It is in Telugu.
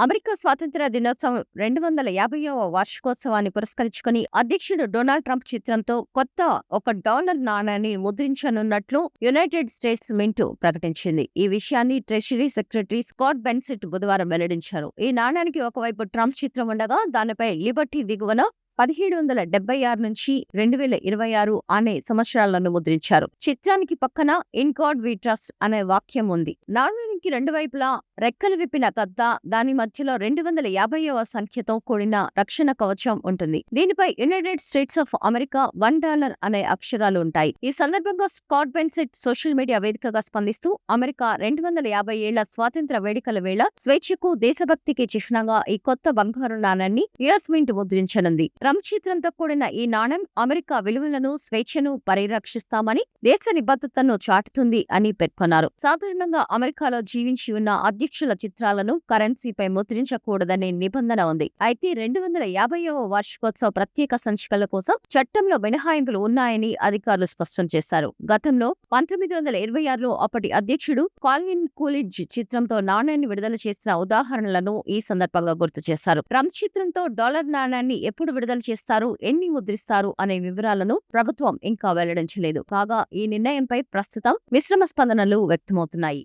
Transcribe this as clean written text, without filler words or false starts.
అమెరికా స్వాతంత్ర్య దినోత్సవం 250వ వార్షికోత్సవాన్ని పురస్కరించుకుని అధ్యక్షుడు డొనాల్డ్ ట్రంప్ చిత్రంతో కొత్త $1 నాణాన్ని ముద్రించనున్నట్లు యునైటెడ్ స్టేట్స్ మింట్ ప్రకటించింది. ఈ విషయాన్ని ట్రెజరీ సెక్రటరీ స్కాట్ బెన్సెట్ బుధవారం వెల్లడించారు. ఈ నాణానికి ఒకవైపు ట్రంప్ చిత్రం ఉండగా దానిపై లిబర్టీ దిగువన 1776 నుంచి 2026 అనే సంవత్సరాలను ముద్రించారు. చిత్రానికి పక్కన ఇన్ గాడ్ వి ట్రస్ట్ అనే వాక్యం ఉంది. నాణానికి రెండు వైపులా రెక్కలు విప్పిన గద్ద, దాని మధ్యలో 250వ సంఖ్యతో కూడిన రక్షణ కవచం ఉంటుంది. దీనిపై యునైటెడ్ స్టేట్స్ ఆఫ్ అమెరికా $1 అనే అక్షరాలు ఉంటాయి. ఈ సందర్భంగా స్కాట్ బెన్సెట్ సోషల్ మీడియా వేదికగా స్పందిస్తూ అమెరికా 250 ఏళ్ల స్వాతంత్ర్య వేడుకల వేళ స్వేచ్ఛకు, దేశభక్తికి చిహ్నంగా ఈ కొత్త బంగారు నాణాన్ని యుఎస్ మింట్ ముద్రించనుంది. ట్రంప్ చిత్రంతో కూడిన ఈ నాణెం అమెరికా విలువలను, స్వేచ్ఛను పరిరక్షిస్తామని, దేశ నిబద్ధతను చాటుతుంది అని పేర్కొన్నారు. సాధారణంగా అమెరికాలో జీవించి ఉన్న అధ్యక్షుల చిత్రాలను కరెన్సీపై ముద్రించకూడదనే నిబంధన ఉంది. అయితే 250వ వార్షికోత్సవ ప్రత్యేక సంచికల కోసం చట్టంలో మినహాయింపులు ఉన్నాయని అధికారులు స్పష్టం చేశారు. గతంలో 1926లో అప్పటి అధ్యక్షుడు కాల్విన్ కూలిడ్జ్ చిత్రంతో నాణ్యాన్ని విడుదల చేసిన ఉదాహరణలను ఈ సందర్భంగా గుర్తు చేశారు. ట్రంప్ చిత్రంతో $1 నాణ్యాన్ని ఎప్పుడు విడుదల చేస్తారు, ఎన్ని ముద్రిస్తారు అనే వివరాలను ప్రభుత్వం ఇంకా వెల్లడించలేదు. కాగా ఈ నిర్ణయంపై ప్రస్తుతం మిశ్రమ స్పందనలు వ్యక్తమవుతున్నాయి.